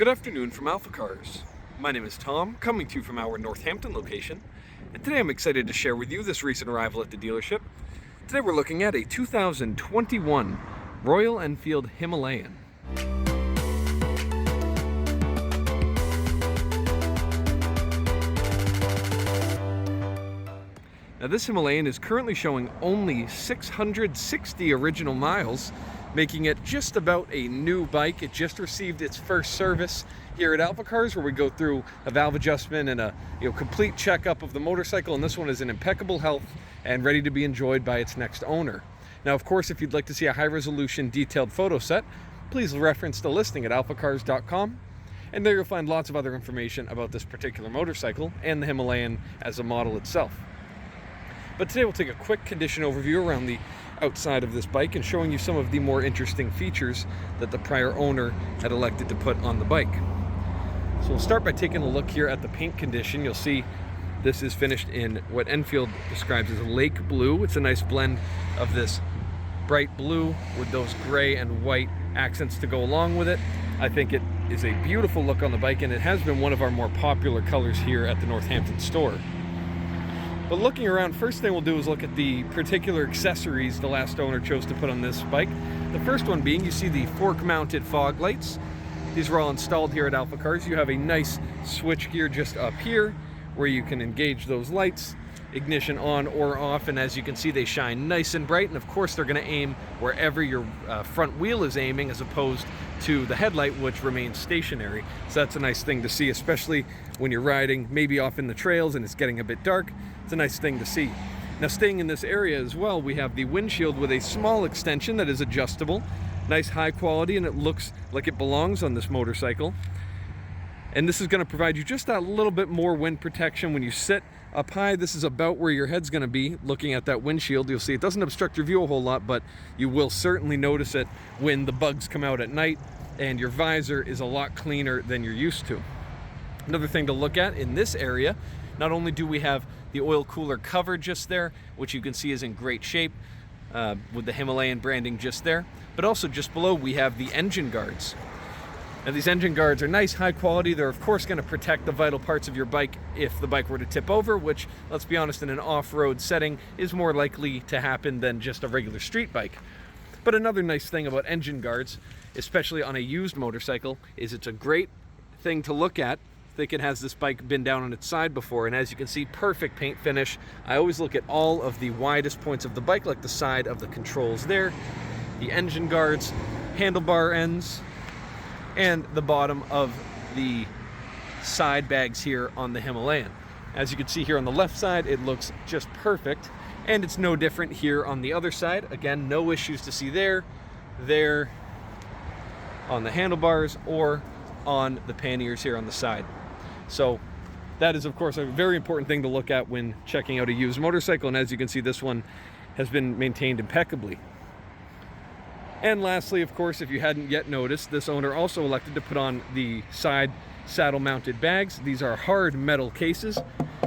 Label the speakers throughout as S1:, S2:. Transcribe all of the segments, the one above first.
S1: Good afternoon from AlphaCars. My name is Tom, coming to you from our Northampton location, and today I'm excited to share with you this recent arrival at the dealership. Today we're looking at a 2021 Royal Enfield Himalayan. Now this Himalayan is currently showing only 660 original miles, making it just about a new bike. It just received its first service here at AlphaCars, where we go through a valve adjustment and a complete checkup of the motorcycle, and this one is in impeccable health and ready to be enjoyed by its next owner. Now, of course, if you'd like to see a high-resolution detailed photo set, please reference the listing at alphacars.com, and there you'll find lots of other information about this particular motorcycle and the Himalayan as a model itself. But today we'll take a quick condition overview around the outside of this bike and showing you some of the more interesting features that the prior owner had elected to put on the bike. So we'll start by taking a look here at the paint condition. You'll see this is finished in what Enfield describes as a lake blue. It's a nice blend of this bright blue with those gray and white accents to go along with it. I think it is a beautiful look on the bike, and it has been one of our more popular colors here at the Northampton store. But looking around, first thing we'll do is look at the particular accessories the last owner chose to put on this bike. The first one being, you see the fork-mounted fog lights. These were all installed here at AlphaCars. You have a nice switch gear just up here where you can engage those lights, ignition on or off, and as you can see, they shine nice and bright, and of course they're going to aim wherever your front wheel is aiming, as opposed to the headlight, which remains stationary. So that's a nice thing to see, especially when you're riding maybe off in the trails and it's getting a bit dark. It's a nice thing to see. Now, staying in this area as well, we have the windshield with a small extension that is adjustable. Nice high quality, and it looks like it belongs on this motorcycle. And this is going to provide you just that little bit more wind protection when you sit up high. This is about where your head's going to be looking at that windshield. You'll see it doesn't obstruct your view a whole lot, but you will certainly notice it when the bugs come out at night, and your visor is a lot cleaner than you're used to. Another thing to look at in this area, not only do we have the oil cooler cover just there, which you can see is in great shape with the Himalayan branding just there, but also just below we have the engine guards. Now, these engine guards are nice, high quality. They're of course going to protect the vital parts of your bike if the bike were to tip over, which, let's be honest, in an off-road setting is more likely to happen than just a regular street bike. But another nice thing about engine guards, especially on a used motorcycle, is it's a great thing to look at. It has this bike been down on its side before, and as you can see, perfect paint finish. I always look at all of the widest points of the bike, like the side of the controls there, the engine guards, handlebar ends, and the bottom of the side bags here on the Himalayan. As you can see here on the left side, it looks just perfect, and it's no different here on the other side. Again, no issues to see there on the handlebars or on the panniers here on the side. So that is, of course, a very important thing to look at when checking out a used motorcycle, and as you can see, this one has been maintained impeccably. And lastly, of course, if you hadn't yet noticed, this owner also elected to put on the side saddle-mounted bags. These are hard metal cases.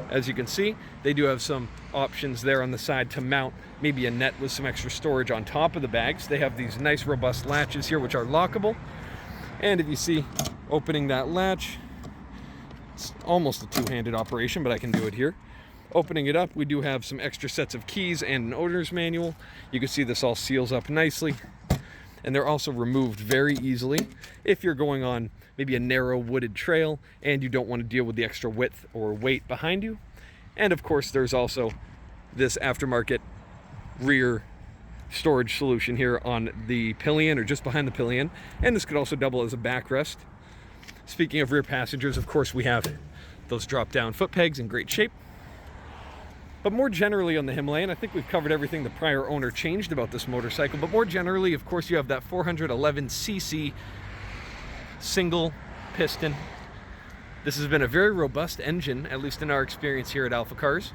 S1: As you can see, they do have some options there on the side to mount maybe a net with some extra storage on top of the bags. They have these nice robust latches here, which are lockable. And if you see, opening that latch, it's almost a two-handed operation, but I can do it here. Opening it up, we do have some extra sets of keys and an owner's manual. You can see this all seals up nicely, and they're also removed very easily if you're going on maybe a narrow wooded trail and you don't want to deal with the extra width or weight behind you. And of course, there's also this aftermarket rear storage solution here on the pillion, or just behind the pillion, and this could also double as a backrest. Speaking of rear passengers, of course, we have those drop-down foot pegs in great shape. But more generally on the Himalayan, I think we've covered everything the prior owner changed about this motorcycle. But more generally, of course, you have that 411cc single piston. This has been a very robust engine, at least in our experience here at AlphaCars.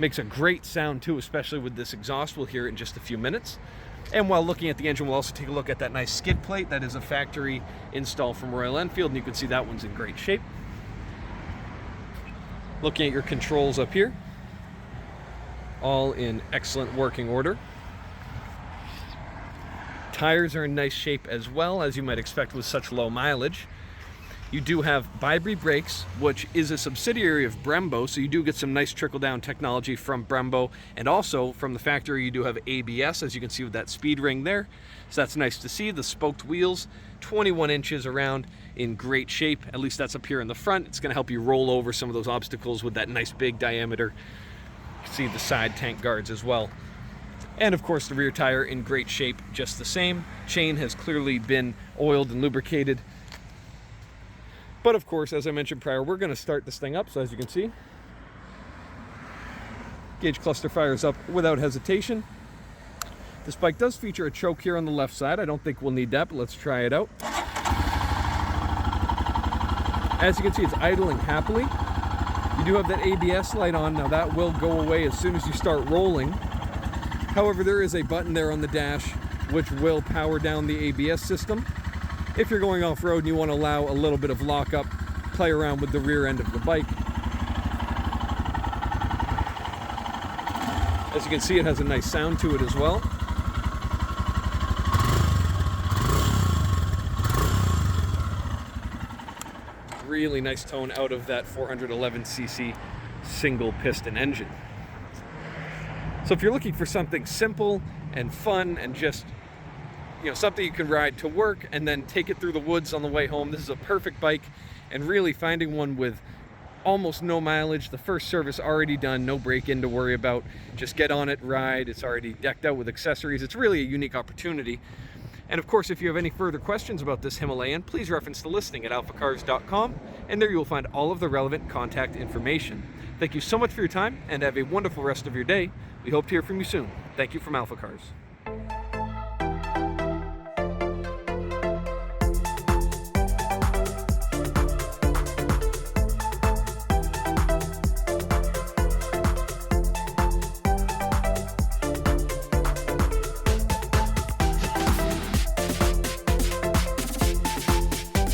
S1: Makes a great sound too, especially with this exhaust. We'll hear it in just a few minutes. And while looking at the engine, we'll also take a look at that nice skid plate. That is a factory install from Royal Enfield, and you can see that one's in great shape. Looking at your controls up here, all in excellent working order. Tires are in nice shape as well, as you might expect with such low mileage. You do have Bybri brakes, which is a subsidiary of Brembo, so you do get some nice trickle-down technology from Brembo, and also from the factory you do have ABS, as you can see with that speed ring there. So that's nice to see. The spoked wheels, 21 inches around, in great shape. At least that's up here in the front. It's going to help you roll over some of those obstacles with that nice big diameter. You can see the side tank guards as well. And of course the rear tire in great shape just the same. Chain has clearly been oiled and lubricated. But of course, as I mentioned prior, we're going to start this thing up. So as you can see, gauge cluster fires up without hesitation. This bike does feature a choke here on the left side. I don't think we'll need that, but let's try it out. As you can see, it's idling happily. You do have that ABS light on. Now that will go away as soon as you start rolling. However, there is a button there on the dash which will power down the ABS system. If you're going off-road and you want to allow a little bit of lockup, play around with the rear end of the bike. As you can see, it has a nice sound to it as well. Really nice tone out of that 411cc single piston engine. So if you're looking for something simple and fun and just, you know, something you can ride to work and then take it through the woods on the way home, this is a perfect bike. And really finding one with almost no mileage, the first service already done, no break-in to worry about, just get on it, ride. It's already decked out with accessories. It's really a unique opportunity. And of course, if you have any further questions about this Himalayan, please reference the listing at alphacars.com, and there you will find all of the relevant contact information. Thank you so much for your time, and have a wonderful rest of your day. We hope to hear from you soon. Thank you from AlphaCars.